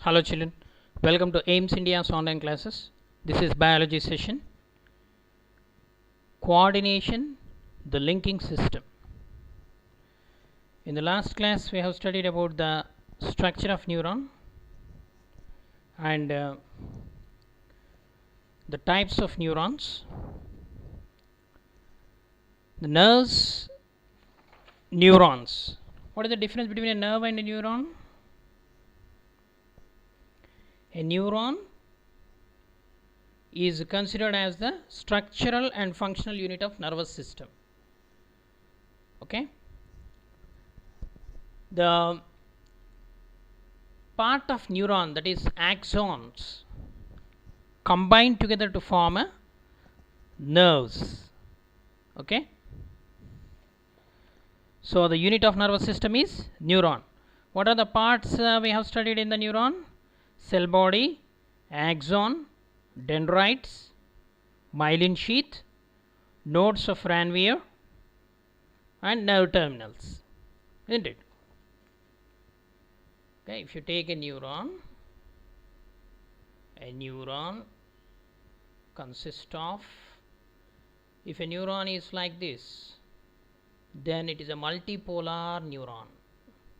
Hello children, welcome to AIMS India's online classes. This is biology session. Coordination, the linking system. In the last class we have studied about the structure of neuron and the types of neurons, the nerves, neurons. What is the difference between a nerve and a neuron? A neuron is considered as the structural and functional unit of nervous system. Okay, the part of neuron, that is axons, combine together to form a nerves. Okay, so the unit of nervous system is neuron. What are the parts we have studied in the neuron? Cell body, axon, dendrites, myelin sheath, nodes of Ranvier, and nerve terminals, isn't it? Okay, if you take a neuron consists of, if a neuron is like this, then it is a multipolar neuron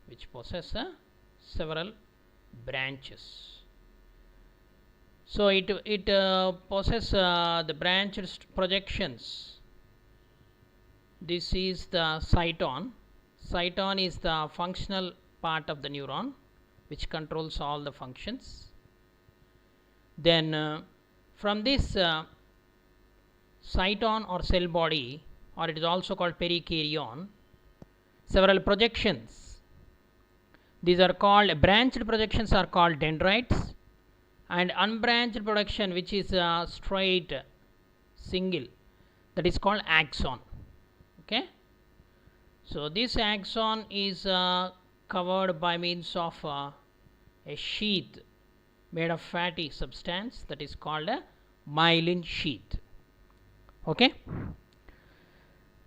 which possesses several branches. So it possesses the branched projections. This is the cyton. Cyton is the functional part of the neuron which controls all the functions. Then from this cyton or cell body, or it is also called perikaryon, several projections. These are called branched projections are called dendrites, and unbranched projection which is straight single, that is called axon. Okay, so this axon is covered by means of a sheath made of fatty substance, that is called a myelin sheath. Okay,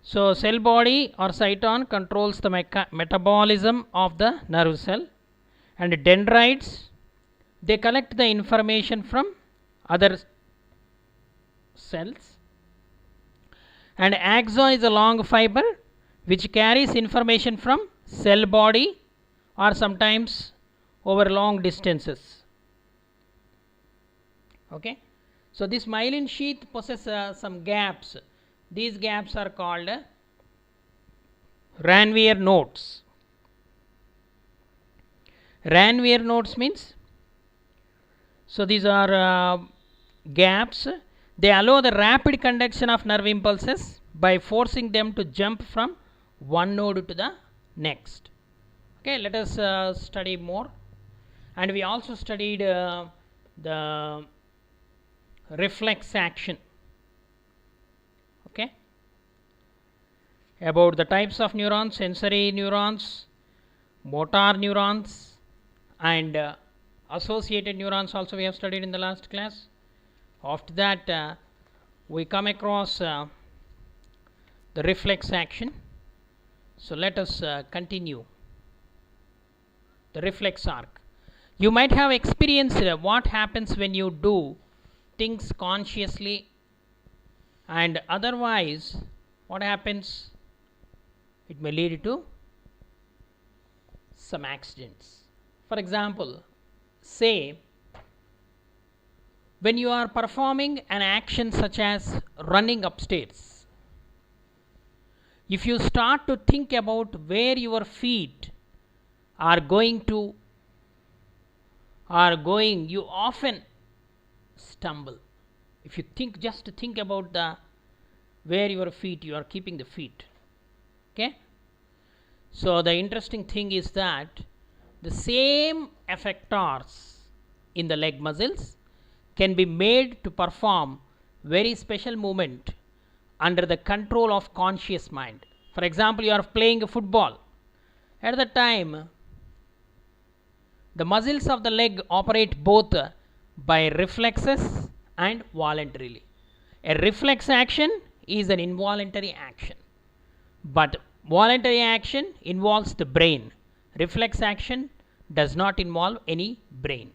so cell body or cyton controls the metabolism of the nerve cell, and dendrites, they collect the information from other cells, and axon is a long fiber which carries information from cell body or sometimes over long distances. Okay, so this myelin sheath possesses some gaps. These gaps are called Ranvier nodes. Ranvier nodes means, so these are gaps. They allow the rapid conduction of nerve impulses by forcing them to jump from one node to the next. Okay, let us study more. And we also studied the reflex action. Okay, about the types of neurons, sensory neurons, motor neurons, and associated neurons also we have studied in the last class. After that we come across the reflex action. So let us continue the reflex arc. You might have experienced what happens when you do things consciously, and otherwise what happens, it may lead to some accidents. For example, say when you are performing an action such as running upstairs, if you start to think about where your feet are going, you often stumble. If you just think about where your feet, you are keeping the feet. Okay, so the interesting thing is that the same effectors in the leg muscles can be made to perform very special movement under the control of conscious mind. For example, you are playing a football. At the time, the muscles of the leg operate both by reflexes and voluntarily. A reflex action is an involuntary action, but voluntary action involves the brain. Reflex action does not involve any brain.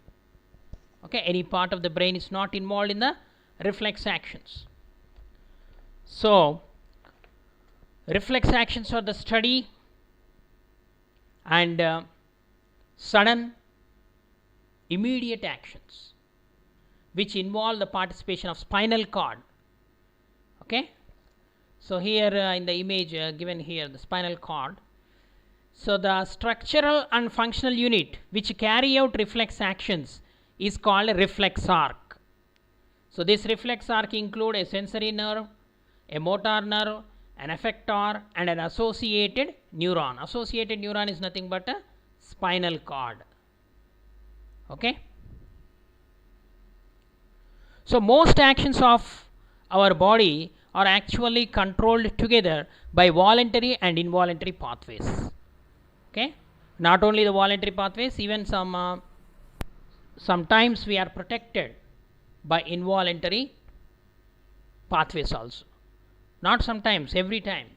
Okay, any part of the brain is not involved in the reflex actions. So reflex actions are the study and sudden immediate actions which involve the participation of spinal cord. Okay, so here in the image given here, the spinal cord. So the structural and functional unit which carry out reflex actions is called a reflex arc. So this reflex arc include a sensory nerve, a motor nerve, an effector, and an associated neuron. Associated neuron is nothing but a spinal cord. Okay. So most actions of our body are actually controlled together by voluntary and involuntary pathways. Okay, not only the voluntary pathways, even sometimes we are protected by involuntary pathways also. Not sometimes, every time.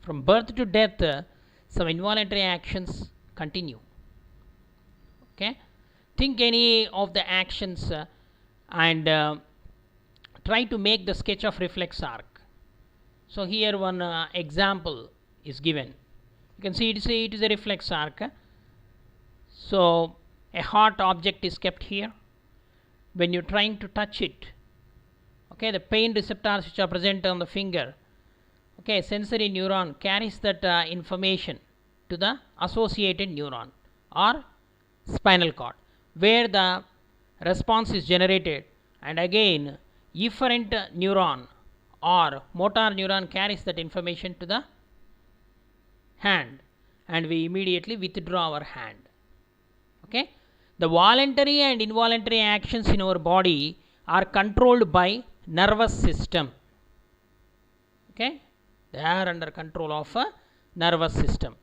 From birth to death, some involuntary actions continue. Okay, think any of the actions and try to make the sketch of reflex arc. So here one example is given. You can see it is a reflex arc. So a hot object is kept here. When you're trying to touch it, okay, the pain receptors which are present on the finger, okay, sensory neuron carries that information to the associated neuron or spinal cord, where the response is generated, and again efferent neuron or motor neuron carries that information to the hand, and we immediately withdraw our hand. Okay, the voluntary and involuntary actions in our body are controlled by nervous system. Okay, they are under control of a nervous system.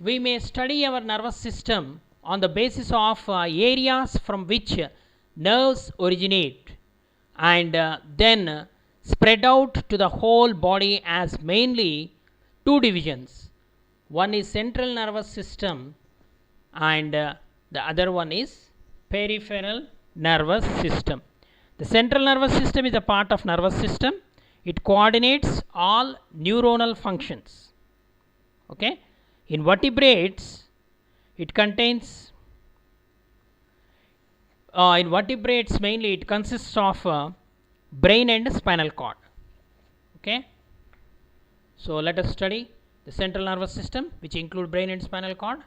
We may study our nervous system on the basis of areas from which nerves originate and then spread out to the whole body as mainly two divisions. One is central nervous system and the other one is peripheral nervous system. The central nervous system is a part of nervous system. It coordinates all neuronal functions. Okay, in vertebrates it contains in vertebrates mainly it consists of brain and spinal cord. Okay, so let us study the central nervous system, which include brain and spinal cord.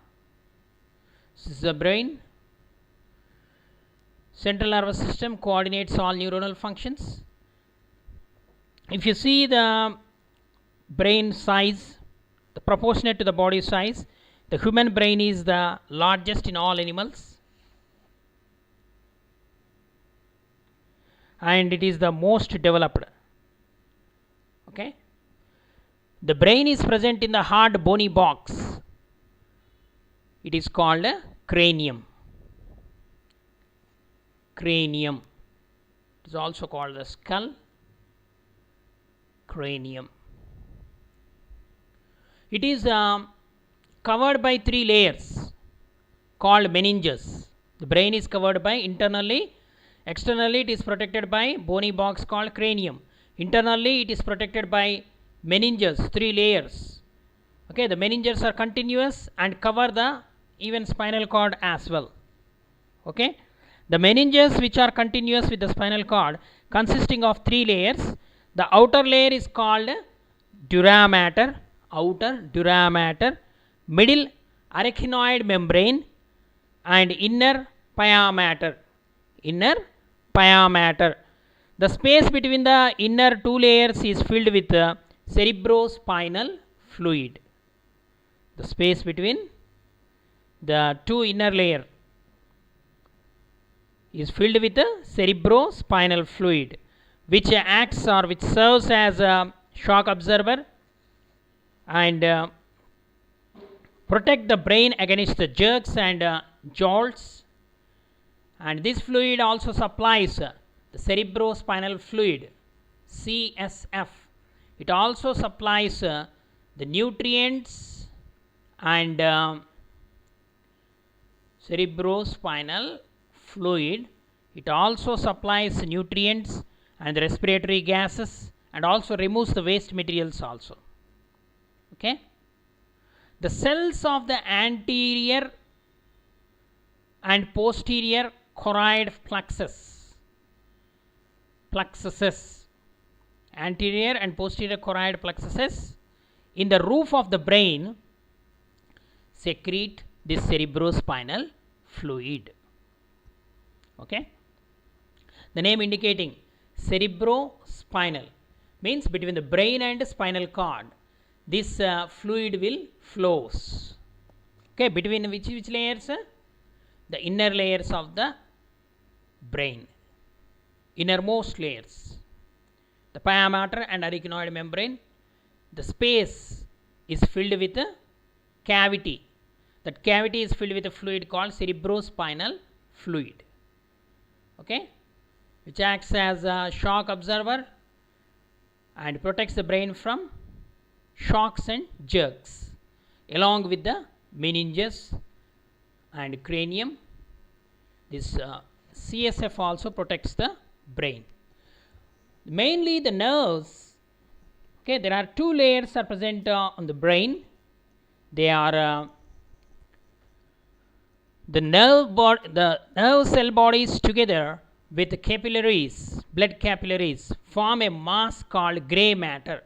This is the brain. Central nervous system coordinates all neuronal functions. If you see the brain size, the proportionate to the body size, the human brain is the largest in all animals, and it is the most developed. Okay, the brain is present in the hard bony box. It is called a cranium. Cranium. It is also called the skull. Cranium. It is covered by three layers called meninges. The brain is covered by internally. Externally it is protected by bony box called cranium. Internally it is protected by meninges, three layers. Okay, the meninges are continuous and cover the even spinal cord as well. Okay, the meninges which are continuous with the spinal cord consisting of three layers. The outer layer is called dura mater, outer dura mater, middle arachnoid membrane, and inner pia mater. Inner pia mater. The space between the inner two layers is filled with cerebrospinal fluid. The space between the two inner layer is filled with cerebrospinal fluid, which acts or which serves as a shock absorber and protect the brain against the jerks and jolts. And this fluid also supplies the cerebrospinal fluid, CSF. It also supplies the nutrients and cerebrospinal fluid. It also supplies nutrients and respiratory gases and also removes the waste materials also. Okay. The cells of the anterior and posterior choroid plexuses, anterior and posterior choroid plexuses in the roof of the brain secrete this cerebrospinal fluid. Okay. The name indicating cerebrospinal means between the brain and spinal cord this fluid will flows. Okay, between which layers? The inner layers of the brain, innermost layers, the pia mater and arachnoid membrane. The space is filled with a cavity. That cavity is filled with a fluid called cerebrospinal fluid. Okay, which acts as a shock absorber and protects the brain from shocks and jerks, along with the meninges and cranium. This CSF also protects the brain. Mainly the nerves. Okay, there are two layers are present on the brain. They are the nerve cell bodies together with the capillaries, blood capillaries, form a mass called gray matter.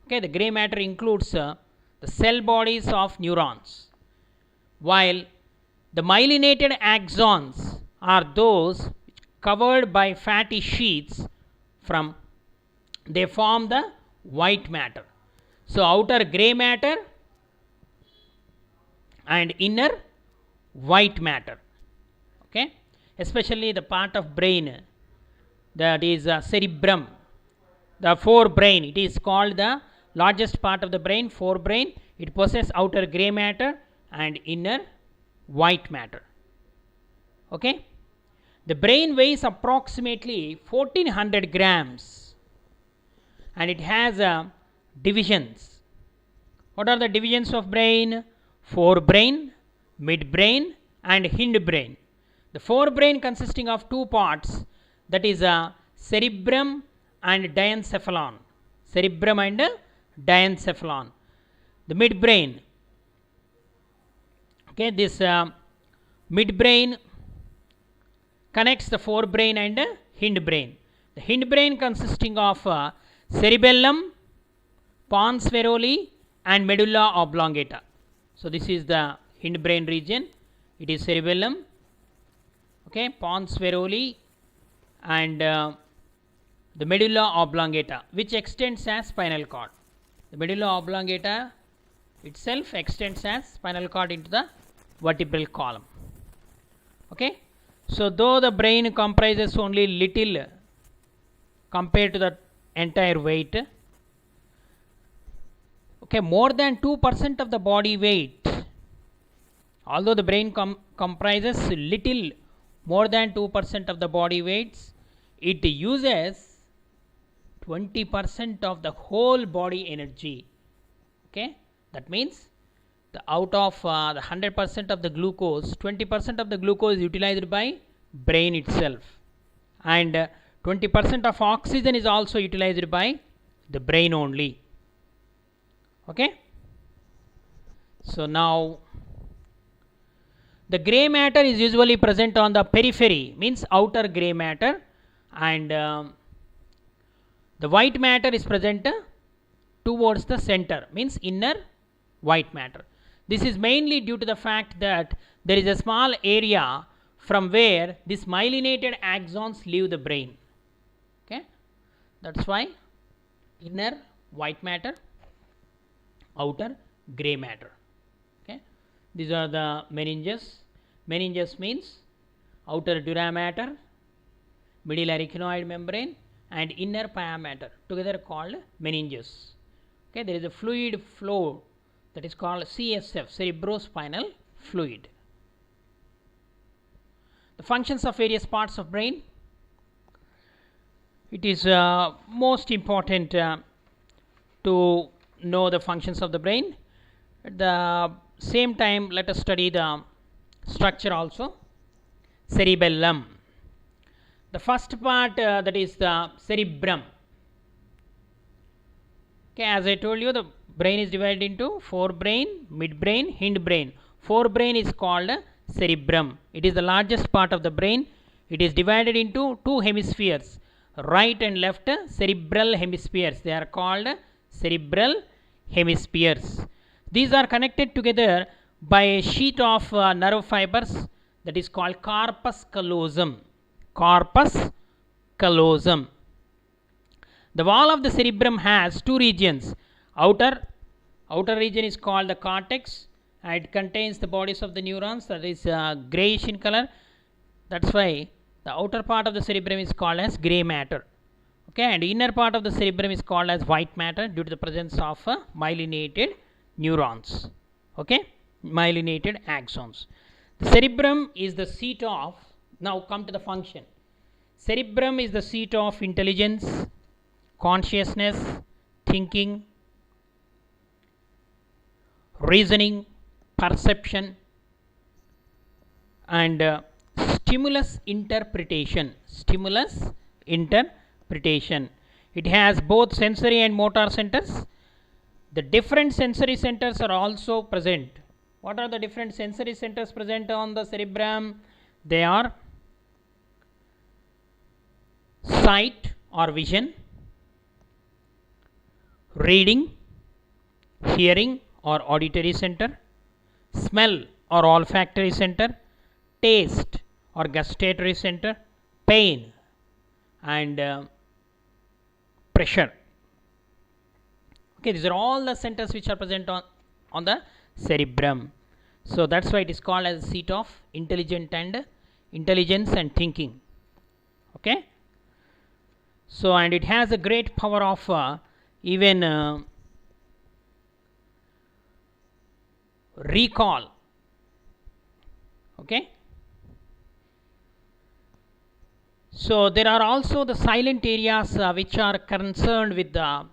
Okay, the gray matter includes the cell bodies of neurons, while the myelinated axons are those covered by fatty sheets from they form the white matter. So outer gray matter and inner white matter. Okay, especially the part of brain that is cerebrum, the forebrain. It is called the largest part of the brain, forebrain. It possesses outer gray matter and inner white matter. Okay, the brain weighs approximately 1400 grams and it has divisions. What are the divisions of brain? Forebrain, midbrain and hindbrain. The forebrain consisting of two parts, that is cerebrum and diencephalon. Cerebrum and diencephalon. The midbrain. Okay, this midbrain connects the forebrain and hindbrain. The hindbrain consisting of cerebellum, pons varolii and medulla oblongata. So this is the hindbrain region. It is cerebellum, okay, pons varolii and the medulla oblongata, which extends as spinal cord. The medulla oblongata itself extends as spinal cord into the vertebral column. Okay, so though the brain comprises only little compared to the entire weight, okay, more than 2% of the body weight, although the brain comprises little more than 2% of the body weights, it uses 20% of the whole body energy. Okay, that means the out of the 100% of the glucose, 20% of the glucose is utilized by brain itself, and 20% of oxygen is also utilized by the brain only. Okay, so now the gray matter is usually present on the periphery, means outer gray matter, and the white matter is present towards the center, means inner white matter. This is mainly due to the fact that there is a small area from where these myelinated axons leave the brain. Okay, that's why inner white matter, outer gray matter. Okay, these are the meninges. Meninges means outer dura mater, middle arachnoid membrane and inner pia mater, together called meninges. Okay, there is a fluid flow that is called CSF, cerebrospinal fluid. The functions of various parts of brain. It is most important to know the functions of the brain. At the same time, let us study the structure also. Cerebellum. The first part that is the cerebrum. Okay, as I told you, the brain is divided into forebrain, midbrain, hindbrain. Forebrain is called cerebrum. It is the largest part of the brain. It is divided into two hemispheres, right and left cerebral hemispheres. They are called cerebral hemispheres. These are connected together by a sheet of nerve fibers that is called corpus callosum. Corpus callosum. The wall of the cerebrum has two regions. Outer region is called the cortex, and it contains the bodies of the neurons, that is grayish in color. That's why the outer part of the cerebrum is called as gray matter. Okay, and inner part of the cerebrum is called as white matter due to the presence of myelinated neurons. Okay, myelinated axons. The cerebrum is the seat of, now come to the function. Cerebrum is the seat of intelligence, consciousness, thinking, reasoning, perception, and stimulus interpretation. Stimulus interpretation. It has both sensory and motor centers. The different sensory centers are also present. What are the different sensory centers present on the cerebrum? They are sight or vision, reading, hearing or auditory center, smell or olfactory center, taste or gustatory center, pain and pressure. Okay, these are all the centers which are present on the cerebrum. So that's why it is called as a seat of intelligence and thinking. Okay, so and it has a great power of even recall. Okay, so there are also the silent areas which are concerned with the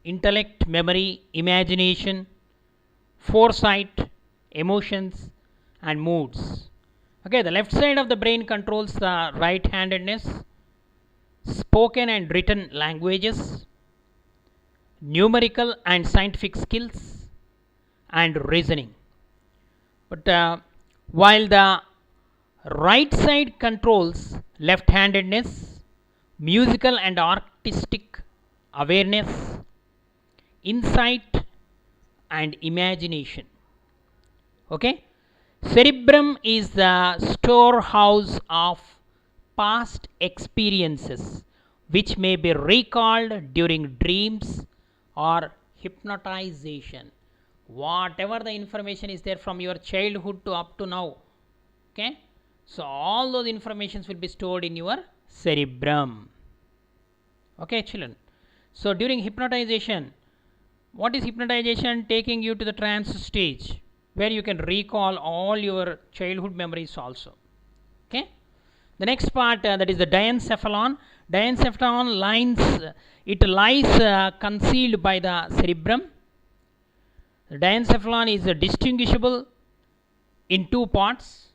intellect, memory, imagination, foresight, emotions and moods. Okay, the left side of the brain controls the right-handedness, spoken and written languages, numerical and scientific skills and reasoning. But while the right side controls left-handedness, musical and artistic awareness, insight and imagination. Okay, cerebrum is the storehouse of past experiences which may be recalled during dreams or hypnotization. Whatever the information is there from your childhood to up to now, okay, so all those informations will be stored in your cerebrum. Okay, children, so during hypnotization, what is hypnotization? Taking you to the trance stage where you can recall all your childhood memories also. Okay, the next part that is the diencephalon. Diencephalon lies concealed by the cerebrum. The diencephalon is distinguishable in two parts,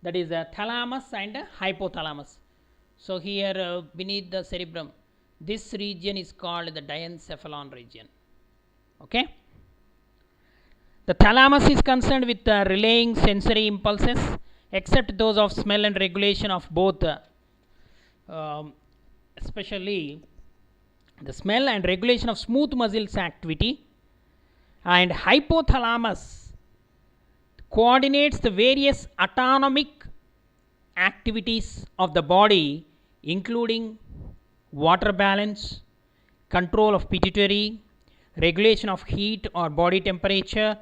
that is thalamus and hypothalamus. So here beneath the cerebrum, this region is called the diencephalon region. Okay, the thalamus is concerned with relaying sensory impulses except those of smell and regulation of both especially the smell and regulation of smooth muscles activity, and hypothalamus coordinates the various autonomic activities of the body including water balance, control of pituitary, regulation of heat or body temperature,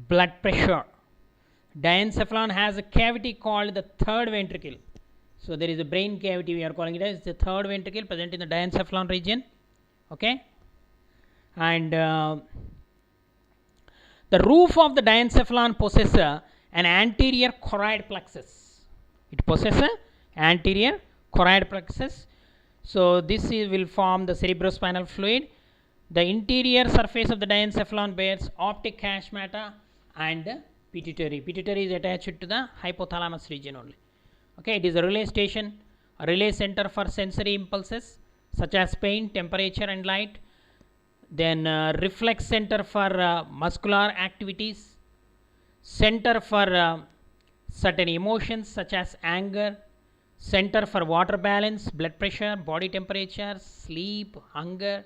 blood pressure. Diencephalon has a cavity called the third ventricle. So there is a brain cavity, we are calling it as the third ventricle present in the diencephalon region. Okay, and the roof of the diencephalon possesses an anterior choroid plexus. It possesses an anterior choroid plexus. So this will form the cerebrospinal fluid. The interior surface of the diencephalon bears optic chiasmata and pituitary. Pituitary is attached to the hypothalamus region only. Okay, it is a relay station A relay center for sensory impulses such as pain, temperature and light. Then reflex center for muscular activities, center for certain emotions such as anger, center for water balance, blood pressure, body temperature, sleep, hunger.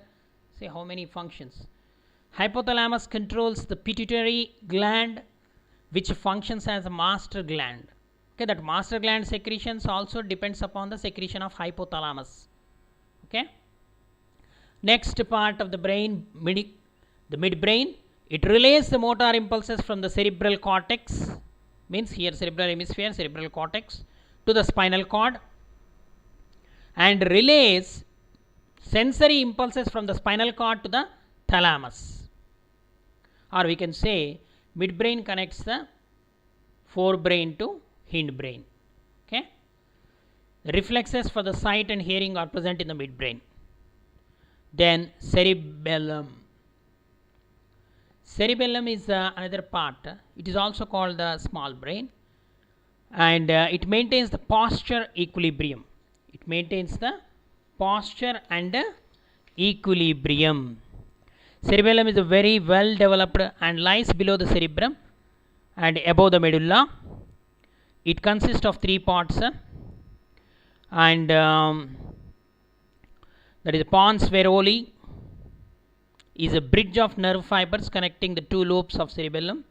See how many functions. Hypothalamus controls the pituitary gland, which functions as a master gland. Okay, that master gland secretions also depends upon the secretion of hypothalamus. Okay. Next part of the brain, the midbrain, it relays the motor impulses from the cerebral cortex, means here cerebral hemisphere, cerebral cortex, to the spinal cord, and relays sensory impulses from the spinal cord to the thalamus. Or we can say midbrain connects the forebrain to hindbrain. Okay. The reflexes for the sight and hearing are present in the midbrain. Then cerebellum. Cerebellum is another part. It is also called the small brain, and it maintains the posture equilibrium. It maintains the posture and equilibrium. Cerebellum is a very well developed and lies below the cerebrum and above the medulla. It consists of three parts, and that is pons varoli is a bridge of nerve fibers connecting the two lobes of cerebellum.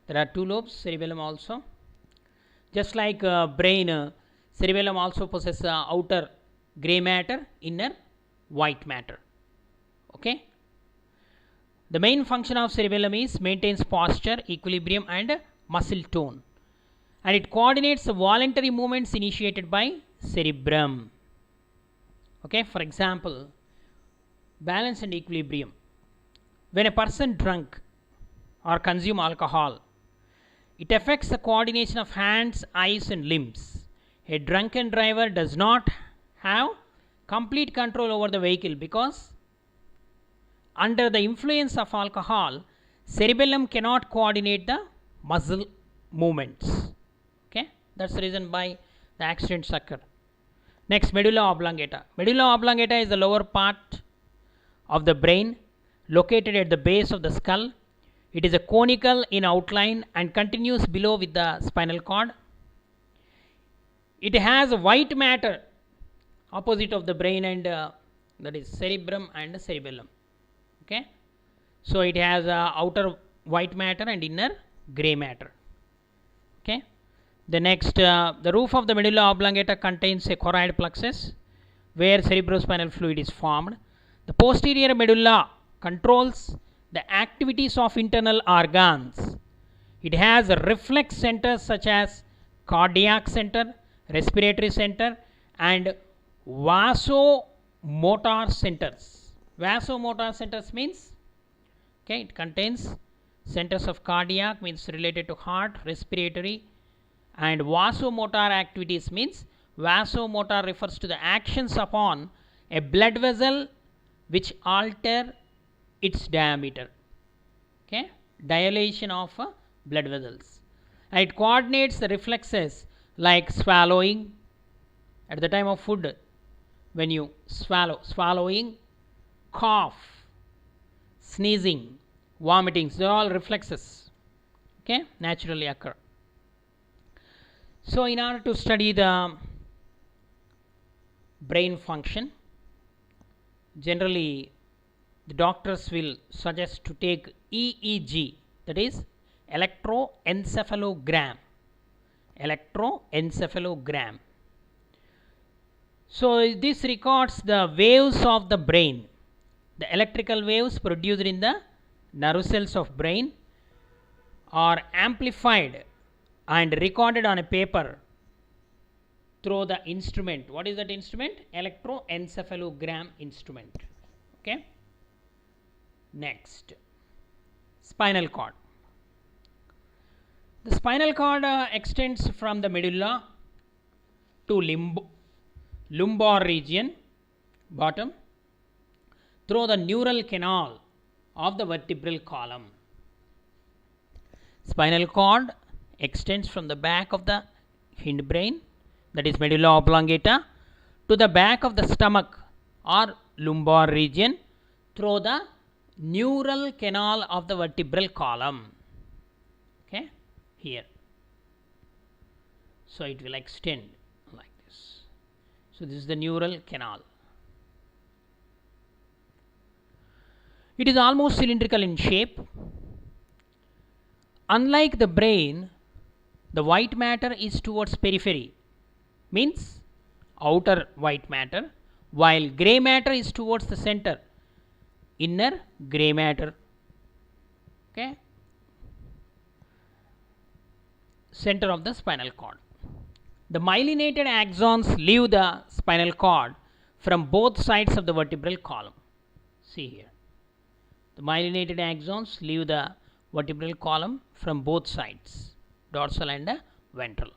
There are two lobes, cerebellum also. Just like brain, cerebellum also possesses outer grey matter, inner white matter. Okay. The main function of cerebellum is maintains posture, equilibrium and muscle tone, and it coordinates the voluntary movements initiated by cerebrum. Okay, for example, balance and equilibrium. When a person drunk or consume alcohol, it affects the coordination of hands, eyes and limbs. A drunken driver does not have complete control over the vehicle because under the influence of alcohol, cerebellum cannot coordinate the muscle movements. Okay, that's the reason why the accidents occur. Next, medulla oblongata. Medulla oblongata is the lower part of the brain located at the base of the skull. It is a conical in outline and continues below with the spinal cord. It has white matter opposite of the brain and that is cerebrum and cerebellum. Okay, so it has outer white matter and inner grey matter. Okay. The next, the roof of the medulla oblongata contains a choroid plexus where cerebrospinal fluid is formed. The posterior medulla controls the activities of internal organs. It has reflex centers such as cardiac center, respiratory center and vasomotor centers. Vasomotor centers means, okay, it contains centers of cardiac, means related to heart, respiratory, and vasomotor activities means vasomotor refers to the actions upon a blood vessel which alter its diameter. Okay, dilation of blood vessels, and it coordinates the reflexes like swallowing at the time of food. When you swallowing, cough, sneezing, vomiting, they are all reflexes. Okay, naturally occur. So in order to study the brain function, generally the doctors will suggest to take EEG, that is electroencephalogram. Electroencephalogram. So this records the waves of the brain. The electrical waves produced in the nerve cells of brain are amplified and recorded on a paper through the instrument. What is that instrument? Electroencephalogram instrument. Okay. Next, spinal cord. The spinal cord extends from the medulla to lumbar region, bottom, through the neural canal of the vertebral column. Spinal cord extends from the back of the hindbrain that is medulla oblongata, to the back of the stomach or lumbar region through the neural canal of the vertebral column. Okay, here. So it will extend like this. So this is the neural canal. It is almost cylindrical in shape. Unlike the brain, the white matter is towards periphery, means outer white matter, while grey matter is towards the center, inner grey matter. Okay, center of the spinal cord. The myelinated axons leave the spinal cord from both sides of the vertebral column. See here. The myelinated axons leave the vertebral column from both sides, dorsal and ventral.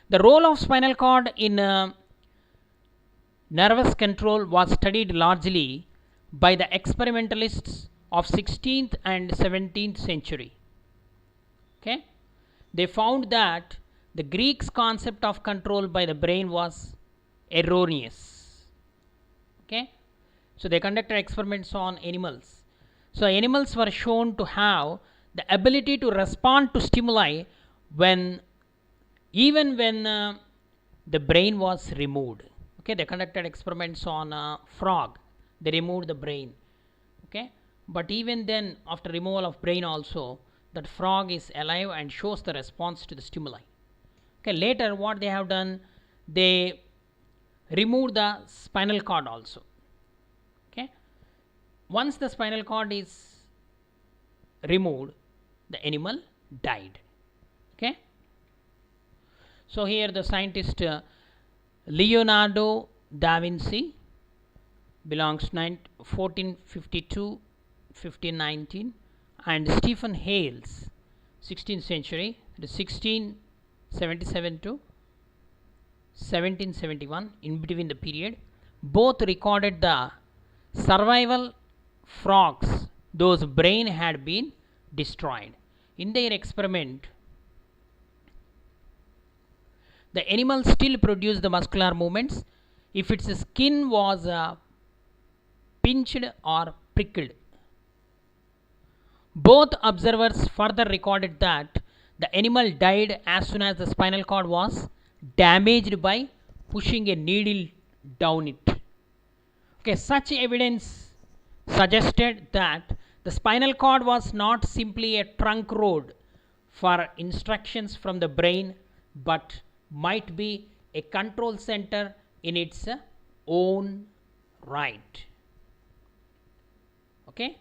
The role of spinal cord in nervous control was studied largely by the experimentalists of 16th and 17th century. Okay? They found that the Greeks' concept of control by the brain was erroneous. Okay? So they conducted experiments on animals. So animals were shown to have the ability to respond to stimuli even when the brain was removed. Okay, they conducted experiments on a frog. They removed the brain. Okay, but even then, after removal of brain also, that frog is alive and shows the response to the stimuli. Okay, later what they have done, they removed the spinal cord also. Okay, once the spinal cord is removed, the animal died. Okay, so here the scientist Leonardo da Vinci belongs 1452 1519, and Stephen Hales 16th century, the 1677 to 1771, in between the period, both recorded the survival frogs those brain had been destroyed. In their experiment, the animal still produced the muscular movements if its skin was pinched or prickled. Both observers further recorded that the animal died as soon as the spinal cord was damaged by pushing a needle down it. Okay, such evidence suggested that the spinal cord was not simply a trunk road for instructions from the brain, but might be a control center in its own right. Okay,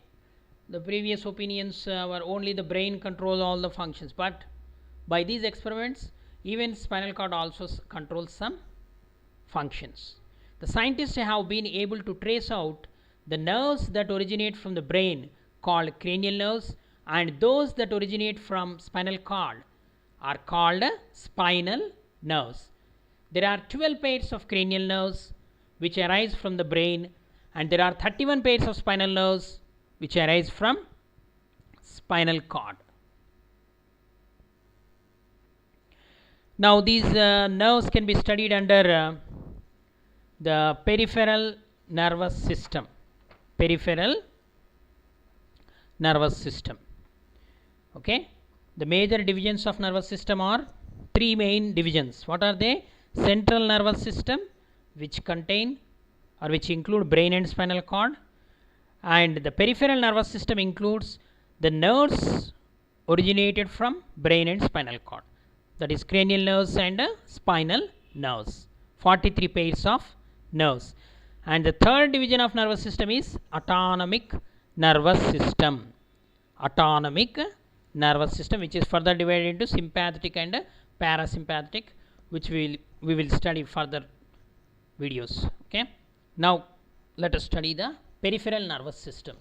the previous opinions were only the brain controls all the functions, but by these experiments, even spinal cord also controls some functions. The scientists have been able to trace out the nerves that originate from the brain, called cranial nerves, and those that originate from spinal cord are called spinal nerves. There are 12 pairs of cranial nerves which arise from the brain, and there are 31 pairs of spinal nerves which arise from spinal cord. Now these nerves can be studied under the peripheral nervous system. Peripheral nervous system. Okay, the major divisions of nervous system are three main divisions. What are they? Central nervous system, which contain or which include brain and spinal cord, and the peripheral nervous system includes the nerves originated from brain and spinal cord, that is cranial nerves and spinal nerves, 43 pairs of nerves. And the third division of nervous system is autonomic nervous system. Autonomic nervous system, which is further divided into sympathetic and parasympathetic, which we will study further videos. Okay, now let us study the peripheral nervous system.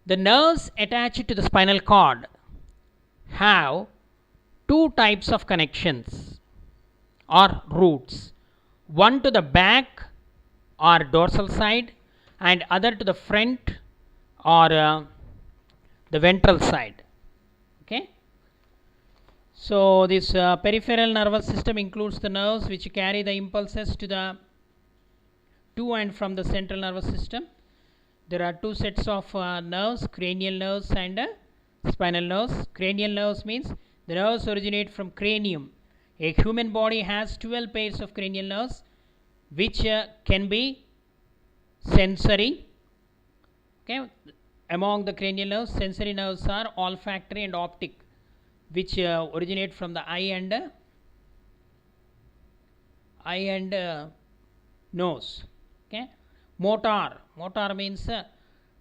The nerves attached to the spinal cord have two types of connections or roots, one to the back or dorsal side and other to the front or the ventral side. Okay, So this peripheral nervous system includes the nerves which carry the impulses to and from the central nervous system. There are two sets of nerves, cranial nerves and spinal nerves. Cranial nerves means the nerves originate from cranium. A human body has 12 pairs of cranial nerves which can be sensory. Okay, among the cranial nerves, sensory nerves are olfactory and optic, which originate from the eye and nose. Okay, motor means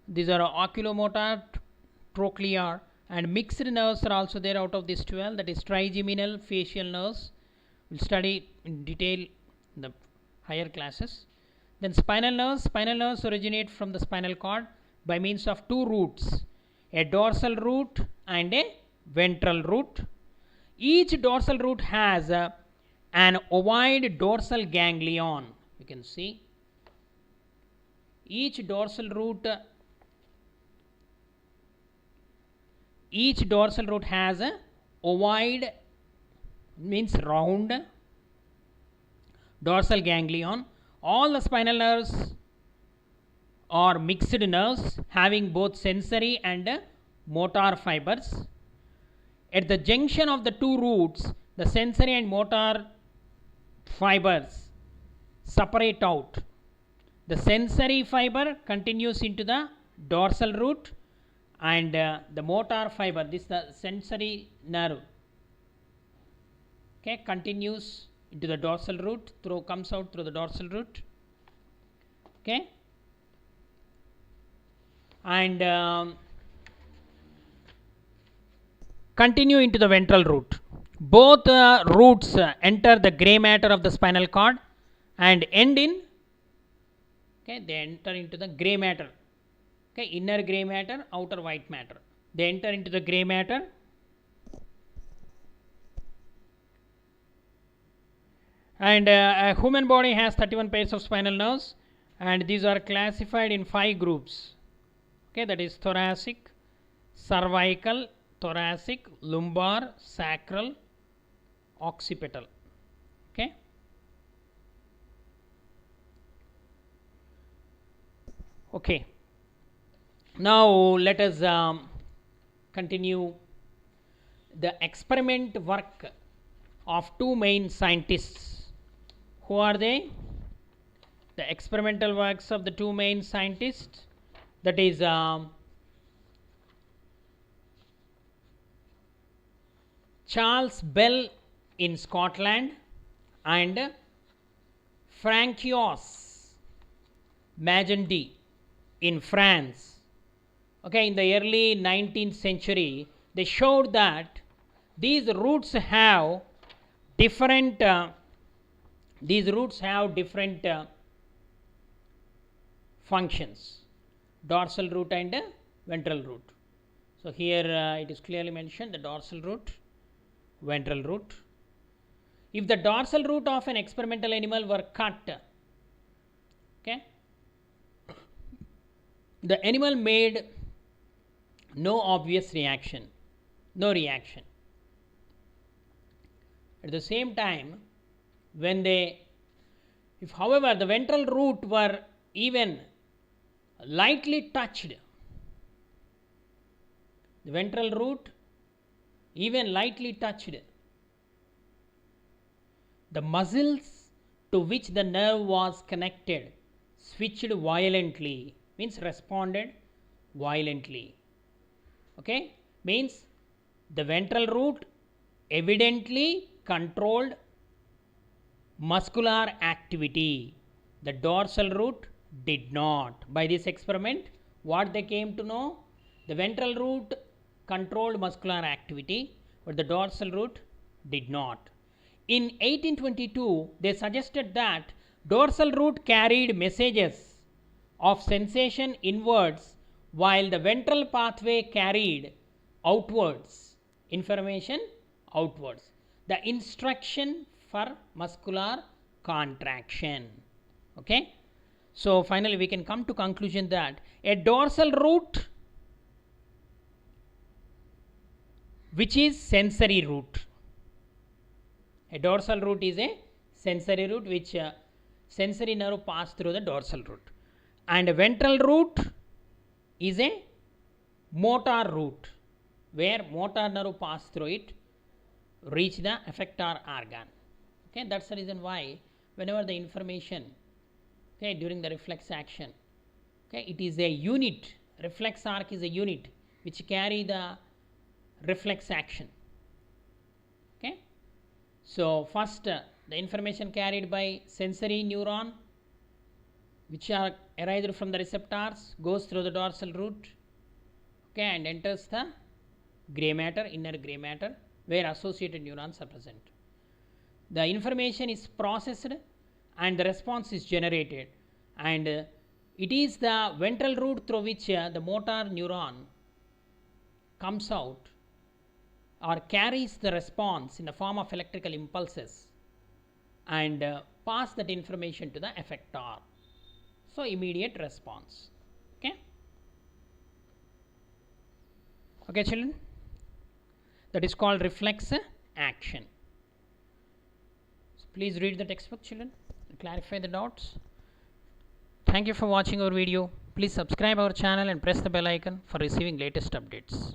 these are oculomotor, trochlear, and mixed nerves are also there out of these 12, that is trigeminal facial nerves. We'll study in detail in the higher classes. Then spinal nerves originate from the spinal cord by means of two roots, a dorsal root and a ventral root. Each dorsal root has an ovoid dorsal ganglion. You can see each dorsal root has a ovoid, means round, dorsal ganglion. All the spinal nerves are mixed nerves having both sensory and motor fibers. At the junction of the two roots, the sensory and motor fibers separate out. The sensory fiber continues into the dorsal root, and the motor fiber, this the sensory nerve, okay, continues into the dorsal root, comes out through the dorsal root. Okay, and continue into the ventral root. Both roots enter the gray matter of the spinal cord and end in, okay, they enter into the gray matter. Okay, inner gray matter, outer white matter. They enter into the gray matter. And a human body has 31 pairs of spinal nerves, and these are classified in 5 groups. Okay, that is thoracic, cervical, thoracic, lumbar, sacral, occipital. Okay. Okay. Now let us continue the experiment work of two main scientists. Who are they? The experimental works of the two main scientists, that is Charles Bell in Scotland and Francois Magendie in France. Okay, in the early 19th century, they showed that these roots have different functions, dorsal root and ventral root. So here it is clearly mentioned, the dorsal root, ventral root. If the dorsal root of an experimental animal were cut, okay, the animal made no obvious reaction, no reaction. At the same time, if however the ventral root were even lightly touched, the ventral root even lightly touched, the muscles to which the nerve was connected switched violently, means responded violently. Okay, means the ventral root evidently controlled muscular activity, the dorsal root did not. By this experiment, what they came to know, the ventral root controlled muscular activity, but the dorsal root did not. In 1822, they suggested that dorsal root carried messages of sensation inwards, while the ventral pathway carried outwards, information outwards, the instruction for muscular contraction. Okay, so finally we can come to conclusion that a dorsal root, which is sensory root, A dorsal root is a sensory root which sensory nerve pass through the dorsal root, and a ventral root is a motor root where motor nerve pass through it, reach the effector organ. Okay, that's the reason why whenever the information, okay, during the reflex action, okay, it is a unit, reflex arc is a unit which carry the reflex action. Okay, so first the information carried by sensory neuron which are arised from the receptors goes through the dorsal root, okay, and enters the gray matter, inner gray matter, where associated neurons are present. The information is processed and the response is generated, and it is the ventral root through which the motor neuron comes out or carries the response in the form of electrical impulses and pass that information to the effector. So, immediate response. Okay. Okay, children. That is called reflex action. So please read the textbook, children, and clarify the doubts. Thank you for watching our video. Please subscribe our channel and press the bell icon for receiving latest updates.